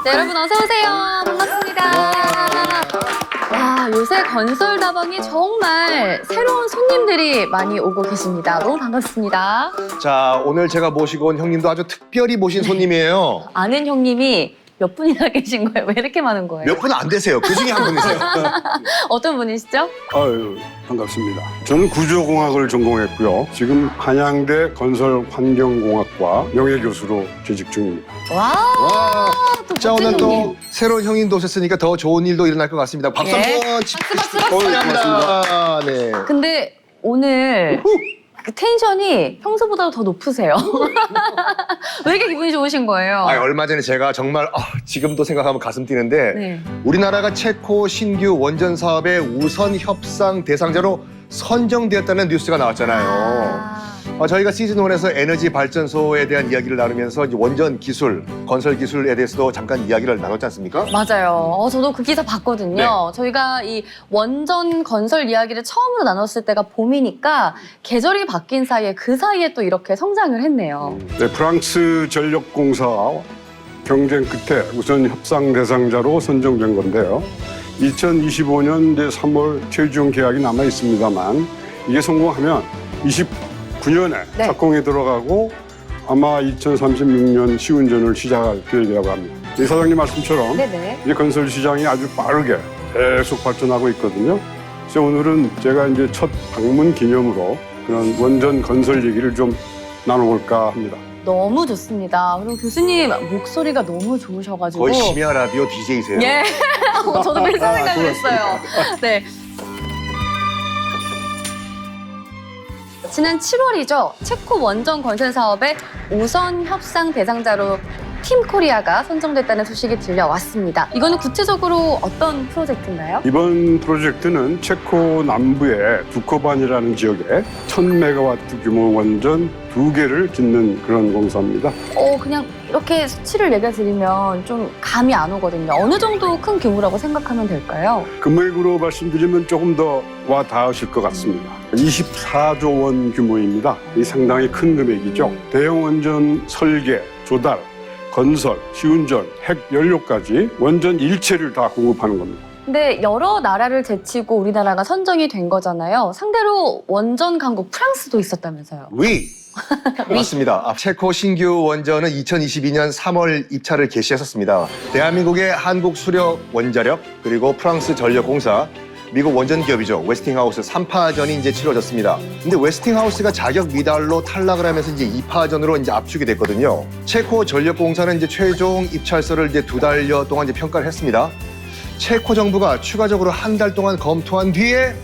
네, 여러분 어서 오세요. 반갑습니다. 와, 요새 건설 다방이 정말 새로운 손님들이 많이 오고 계십니다. 너무 반갑습니다. 자, 오늘 제가 모시고 온 형님도 아주 특별히 모신 손님이에요. 아는 형님이 몇 분이나 계신 거예요? 왜 이렇게 많은 거예요? 몇 분 안 되세요. 그 중에 한 분이세요. 어떤 분이시죠? 아유, 반갑습니다. 저는 구조공학을 전공했고요. 지금 한양대 건설환경공학과 명예교수로 재직 중입니다. 와, 와. 또 자, 멋진 오늘 또 형님. 새로운 형님도 오셨으니까 더 좋은 일도 일어날 것 같습니다. 박수 예. 한번 박수. 축하합니다. 네. 근데 오늘 그 텐션이 평소보다 더 높으세요. 왜 이렇게 기분이 좋으신 거예요? 아, 얼마 전에 제가 정말 지금도 생각하면 가슴 뛰는데 네. 우리나라가 체코 신규 원전 사업의 우선 협상 대상자로 선정되었다는 뉴스가 나왔잖아요. 저희가 시즌1에서 에너지 발전소에 대한 이야기를 나누면서 이제 원전 기술, 건설 기술에 대해서도 잠깐 이야기를 나눴지 않습니까? 맞아요. 저도 그 기사 봤거든요. 네. 저희가 이 원전 건설 이야기를 처음으로 나눴을 때가 봄이니까 계절이 바뀐 사이에 그 사이에 또 이렇게 성장을 했네요. 네, 프랑스 전력공사 경쟁 끝에 우선 협상 대상자로 선정된 건데요. 2025년 이제 3월 최종 계약이 남아 있습니다만 이게 성공하면 29년에 네. 착공에 들어가고 아마 2036년 시운전을 시작할 계획이라고 합니다. 이 사장님 말씀처럼 네네. 이제 건설 시장이 아주 빠르게 계속 발전하고 있거든요. 그래서 오늘은 제가 이제 첫 방문 기념으로 그런 원전 건설 얘기를 좀 나눠볼까 합니다. 너무 좋습니다. 그리고 교수님 목소리가 너무 좋으셔가지고. 거의 심야 라디오 DJ세요. 예. 저도 그래서 생각을 했어요. 네. 지난 7월이죠. 체코 원전 건설 사업의 우선 협상 대상자로 팀 코리아가 선정됐다는 소식이 들려왔습니다. 이거는 구체적으로 어떤 프로젝트인가요? 이번 프로젝트는 체코 남부의 두코반이라는 지역에 1000메가와트 규모 원전 2개를 짓는 그런 공사입니다. 그냥 이렇게 수치를 얘기해드리면 좀 감이 안 오거든요. 어느 정도 큰 규모라고 생각하면 될까요? 금액으로 말씀드리면 조금 더 와 닿으실 것 같습니다. 24조 원 규모입니다. 이 상당히 큰 금액이죠. 대형 원전 설계, 조달, 건설, 시운전, 핵 연료까지 원전 일체를 다 공급하는 겁니다. 근데 여러 나라를 제치고 우리나라가 선정이 된 거잖아요. 상대로 원전 강국 프랑스도 있었다면서요. 위! 맞습니다. 체코 신규 원전은 2022년 3월 입찰을 개시했었습니다. 대한민국의 한국수력 원자력, 그리고 프랑스 전력공사, 미국 원전 기업이죠. 웨스팅하우스 3파전이 이제 치러졌습니다. 근데 웨스팅하우스가 자격 미달로 탈락을 하면서 이제 2파전으로 이제 압축이 됐거든요. 체코 전력공사는 이제 최종 입찰서를 이제 2달여 동안 이제 평가를 했습니다. 체코 정부가 추가적으로 한 달 동안 검토한 뒤에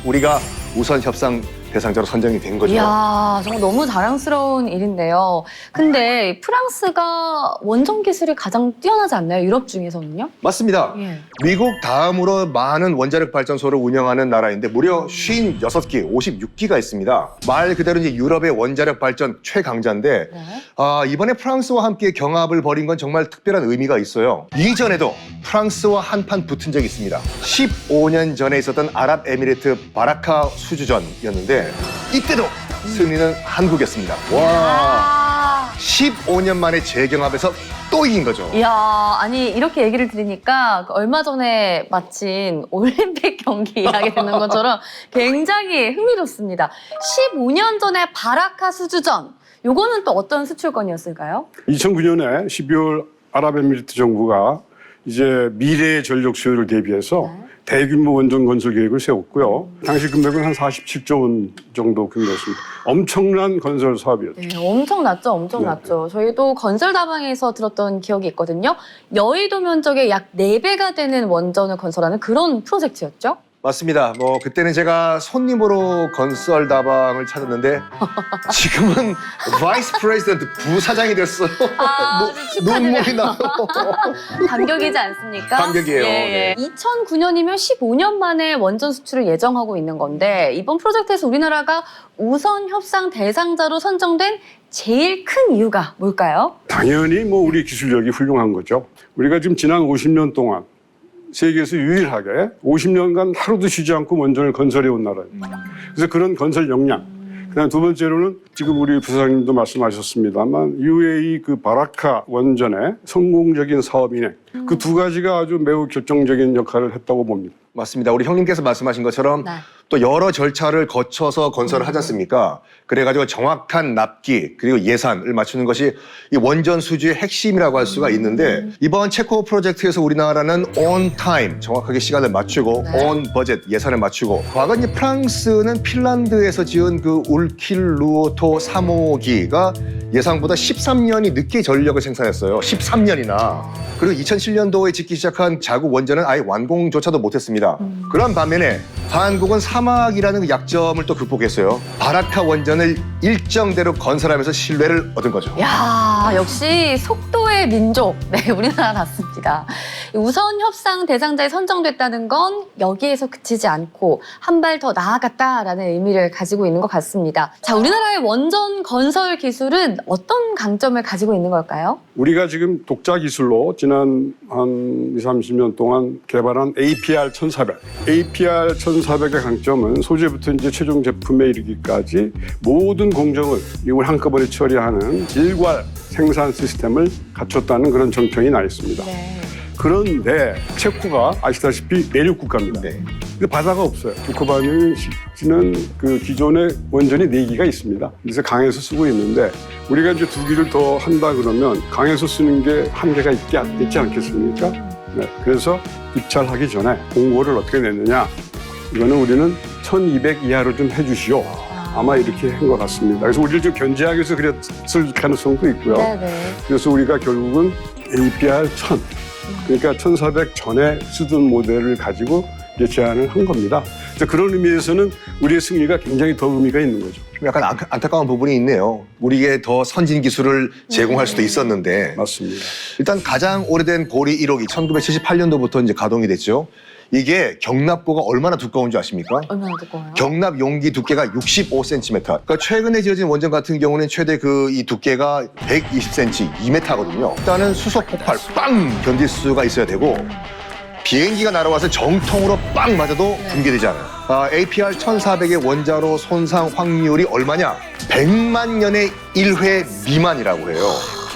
우리가 우선 협상 대상자로 선정이 된 거죠. 이야, 정말 너무 자랑스러운 일인데요. 근데 프랑스가 원전 기술이 가장 뛰어나지 않나요? 유럽 중에서는요? 맞습니다. 예. 미국 다음으로 많은 원자력 발전소를 운영하는 나라인데 무려 56기, 56기가 있습니다. 말 그대로 이제 유럽의 원자력 발전 최강자인데 네. 이번에 프랑스와 함께 경합을 벌인 건 정말 특별한 의미가 있어요. 이전에도 프랑스와 한판 붙은 적이 있습니다. 15년 전에 있었던 아랍에미리트 바라카 수주전이었는데 이때도 승리는 한국이었습니다. 와, 15년 만에 재경합에서 또 이긴 거죠. 이야, 아니 이렇게 얘기를 들으니까 얼마 전에 마친 올림픽 경기 이야기 듣는 것처럼 굉장히 흥미롭습니다. 15년 전에 바라카 수주전, 요거는 또 어떤 수출권이었을까요? 2009년에 12월 아랍에미리트 정부가 이제 미래의 전력 수요를 대비해서 대규모 원전 건설 계획을 세웠고요. 당시 금액은 한 47조 원 정도 규모였습니다. 엄청난 건설 사업이었죠. 네, 엄청났죠, 엄청났죠. 저희도 건설 다방에서 들었던 기억이 있거든요. 여의도 면적의 약 4배가 되는 원전을 건설하는 그런 프로젝트였죠. 맞습니다. 그때는 제가 손님으로 건설 다방을 찾았는데 지금은 바이스 프레지던트 부사장이 됐어요. 눈물이 나요. 감격이지 않습니까? 감격이에요. 예, 예. 2009년이면 15년 만에 원전 수출을 예정하고 있는 건데 이번 프로젝트에서 우리나라가 우선 협상 대상자로 선정된 제일 큰 이유가 뭘까요? 당연히 우리 기술력이 훌륭한 거죠. 우리가 지금 지난 50년 동안 세계에서 유일하게 50년간 하루도 쉬지 않고 원전을 건설해 온 나라입니다. 그래서 그런 건설 역량, 그다음 두 번째로는 지금 우리 부사장님도 말씀하셨습니다만 UAE 그 바라카 원전의 성공적인 사업 인행 그 두 가지가 아주 매우 결정적인 역할을 했다고 봅니다. 맞습니다. 우리 형님께서 말씀하신 것처럼 네. 또 여러 절차를 거쳐서 건설을 하지 않습니까? 그래가지고 정확한 납기 그리고 예산을 맞추는 것이 이 원전 수주의 핵심이라고 할 수가 있는데 이번 체코 프로젝트에서 우리나라는 on time 정확하게 시간을 맞추고 네. on budget 예산을 맞추고 과거 이제 프랑스는 핀란드에서 지은 그 울킬루오토 3호기가 예상보다 13년이 늦게 전력을 생산했어요. 13년이나. 그리고 2007년도에 짓기 시작한 자국 원전은 아예 완공조차도 못했습니다. 그런 반면에 한국은 사막이라는 그 약점을 또 극복했어요. 바라카 원전을 일정대로 건설하면서 신뢰를 얻은 거죠. 야, 역시 속도의 민족. 네, 우리나라답습니다. 우선 협상 대상자에 선정됐다는 건 여기에서 그치지 않고 한 발 더 나아갔다라는 의미를 가지고 있는 것 같습니다. 자, 우리나라의 원전 건설 기술은 어떤 강점을 가지고 있는 걸까요? 우리가 지금 독자 기술로 지난 한 20, 30년 동안 개발한 APR 1400. APR 1400의 강점은 소재부터 이제 최종 제품에 이르기까지 모든 공정을 이걸 한꺼번에 처리하는 일괄 생산 시스템을 갖췄다는 그런 정평이 나 있습니다. 네. 그런데 체코가 아시다시피 내륙 국가입니다. 네. 근데 바다가 없어요. 두코바니는 그 기존의 원전이 4기가 있습니다. 그래서 강에서 쓰고 있는데 우리가 이제 2기를 더 한다 그러면 강에서 쓰는 게 한계가 있지 않겠습니까? 네. 그래서 입찰하기 전에 공고를 어떻게 냈느냐? 이거는 우리는 1200 이하로 좀 해주시오. 아마 이렇게 한 것 같습니다. 그래서 우리를 좀 견제하기 위해서 그랬을 가능성도 있고요. 네네. 그래서 우리가 결국은 APR 1000, 그러니까 1400 전에 쓰던 모델을 가지고 이제 제안을 한 겁니다. 그런 의미에서는 우리의 승리가 굉장히 더 의미가 있는 거죠. 좀 약간 안타까운 부분이 있네요. 우리에게 더 선진 기술을 제공할 수도 있었는데 맞습니다. 일단 가장 오래된 보리 1호기 1978년도부터 이제 가동이 됐죠. 이게 경납고가 얼마나 두꺼운 줄 아십니까? 얼마나 두꺼워요? 경납 용기 두께가 65cm. 그러니까 최근에 지어진 원전 같은 경우는 최대 이 두께가 120cm, 2m거든요. 일단은 수소 폭발 빵 견딜 수가 있어야 되고 비행기가 날아와서 정통으로 빵 맞아도 붕괴되지 않아요. APR 1400의 원자로 손상 확률이 얼마냐? 100만 년에 1회 미만이라고 해요.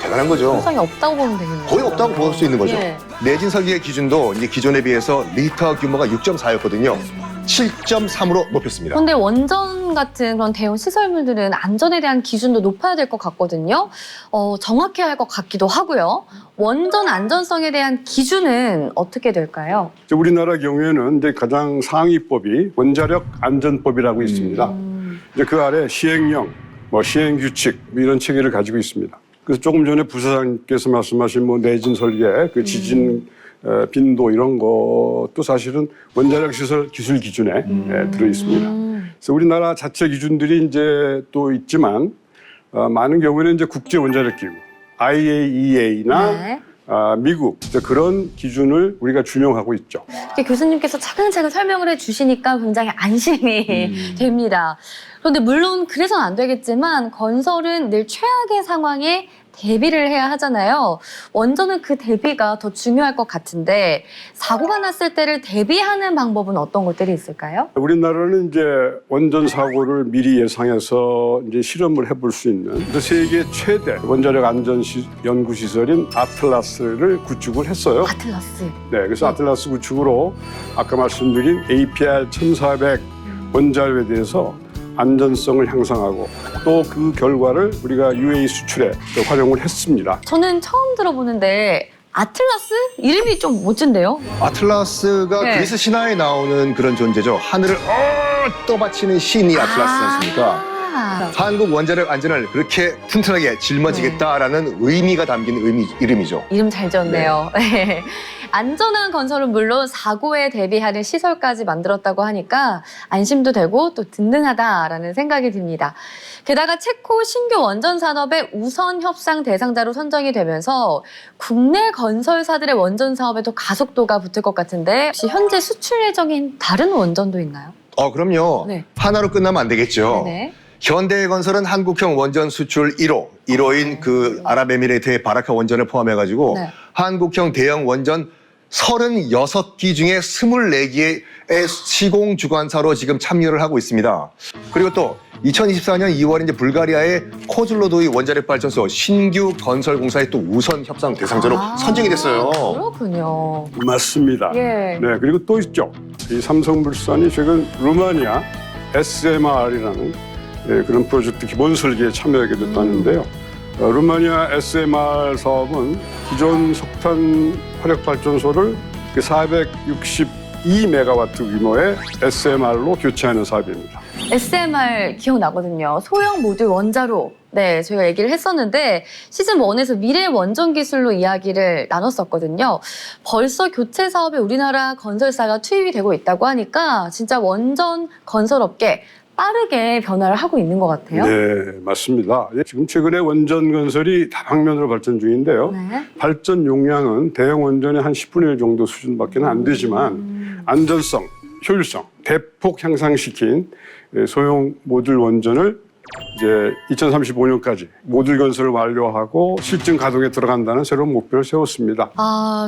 대단한 거죠. 손상이 없다고 보면 되겠네요. 거의 없다고 볼 수 있는 거죠. 예. 내진 설계의 기준도 이제 기존에 비해서 리터 규모가 6.4였거든요. 7.3으로 높였습니다. 그런데 원전 같은 그런 대형 시설물들은 안전에 대한 기준도 높아야 될 것 같거든요. 정확해야 할 것 같기도 하고요. 원전 안전성에 대한 기준은 어떻게 될까요? 우리나라 경우에는 이제 가장 상위법이 원자력 안전법이라고 있습니다. 이제 그 아래 시행령, 시행 규칙 이런 체계를 가지고 있습니다. 그래서 조금 전에 부사장님께서 말씀하신 내진 설계, 그 지진 빈도 이런 것도 사실은 원자력 시설 기술 기준에 들어 있습니다. 그래서 우리나라 자체 기준들이 이제 또 있지만 많은 경우에는 이제 국제 원자력 기구 IAEA나 네. 미국 그런 기준을 우리가 준용하고 있죠. 이렇게 교수님께서 차근차근 설명을 해주시니까 굉장히 안심이 됩니다. 그런데 물론 그래서는 안 되겠지만 건설은 늘 최악의 상황에 대비를 해야 하잖아요. 원전은 그 대비가 더 중요할 것 같은데 사고가 났을 때를 대비하는 방법은 어떤 것들이 있을까요? 우리나라는 이제 원전 사고를 미리 예상해서 이제 실험을 해볼 수 있는 세계 최대 원자력 안전 연구 시설인 아틀라스를 구축을 했어요. 아틀라스. 네, 그래서 아틀라스 구축으로 아까 말씀드린 APR 1400 원자로에 대해서 안전성을 향상하고 또 그 결과를 우리가 UAE 수출에 활용을 했습니다. 저는 처음 들어보는데 아틀라스? 이름이 좀 멋진데요? 아틀라스가 네. 그리스 신화에 나오는 그런 존재죠. 하늘을 떠받치는 신이 아틀라스지 않습니까? 한국 원자력 안전을 그렇게 튼튼하게 짊어지겠다라는 의미가 담긴 이름이죠. 이름 잘 지었네요. 네. 안전한 건설은 물론 사고에 대비하는 시설까지 만들었다고 하니까 안심도 되고 또 든든하다라는 생각이 듭니다. 게다가 체코 신규 원전 산업의 우선 협상 대상자로 선정이 되면서 국내 건설사들의 원전 사업에도 가속도가 붙을 것 같은데 혹시 현재 수출 예정인 다른 원전도 있나요? 그럼요. 네. 하나로 끝나면 안 되겠죠. 네네. 현대건설은 한국형 원전 수출 1호인 그 아랍에미레이트의 바라카 원전을 포함해가지고 네. 한국형 대형 원전 36기 중에 24기의 시공 주관사로 지금 참여를 하고 있습니다. 그리고 또 2024년 2월에 이제 불가리아의 코즐로도이 원자력 발전소 신규 건설 공사의 또 우선 협상 대상자로 선정이 됐어요. 그렇군요. 맞습니다. 예. 네, 그리고 또 있죠. 이 삼성물산이 최근 루마니아 SMR이라는 그런 프로젝트 기본 설계에 참여하게 됐다는데요. 루마니아 SMR 사업은 기존 석탄 화력 발전소를 462메가와트 규모의 SMR로 교체하는 사업입니다. SMR 기억나거든요. 소형 모듈 원자로. 네, 저희가 얘기를 했었는데 시즌 1에서 미래 원전 기술로 이야기를 나눴었거든요. 벌써 교체 사업에 우리나라 건설사가 투입이 되고 있다고 하니까 진짜 원전 건설업계 빠르게 변화를 하고 있는 것 같아요. 네, 맞습니다. 지금 최근에 원전 건설이 다방면으로 발전 중인데요. 네. 발전 용량은 대형 원전의 한 10분의 1 정도 수준밖에 안 되지만 안전성, 효율성 대폭 향상시킨 소형 모듈 원전을 이제 2035년까지 모듈 건설을 완료하고 실증 가동에 들어간다는 새로운 목표를 세웠습니다.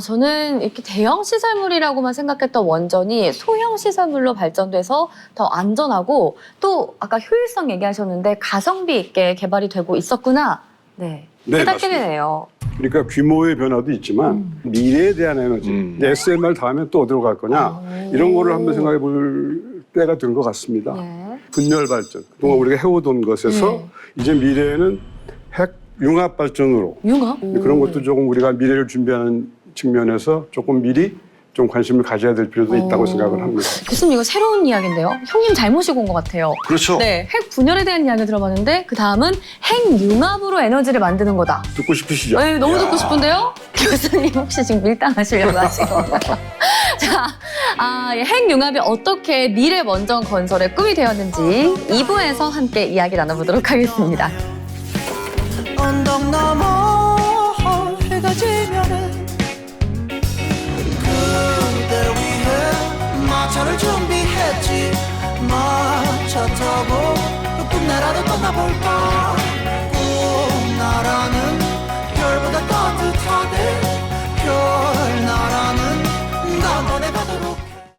저는 이렇게 대형 시설물이라고만 생각했던 원전이 소형 시설물로 발전돼서 더 안전하고 또 아까 효율성 얘기하셨는데 가성비 있게 개발이 되고 있었구나. 네, 네, 깨닫게 맞습니다. 되네요. 그러니까 규모의 변화도 있지만 미래에 대한 에너지, 이제 SMR 다음에 또 어디로 갈 거냐 이런 거를 한번 생각해 볼 때가 된 것 같습니다. 네. 분열 발전, 그동안 우리가 해오던 것에서 이제 미래에는 핵 융합 발전으로 융합? 그런 것도 조금 우리가 미래를 준비하는 측면에서 조금 미리 좀 관심을 가져야 될 필요도 있다고 생각을 합니다. 교수님 이거 새로운 이야기인데요. 형님 잘 모시고 온 것 같아요. 그렇죠. 네, 핵 분열에 대한 이야기 들어봤는데 그 다음은 핵 융합으로 에너지를 만드는 거다. 듣고 싶으시죠? 네, 너무 듣고 싶은데요? 교수님 혹시 지금 밀당하시려고 하신 건가요? 자, 핵 융합이 어떻게 미래 원전 건설의 꿈이 되었는지 2부에서 함께 이야기 나눠보도록 하겠습니다. 언덕 넘어 해가 지면은 그대 위해 마차를 준비했지. 마차 타고 끝내라도 떠나볼까.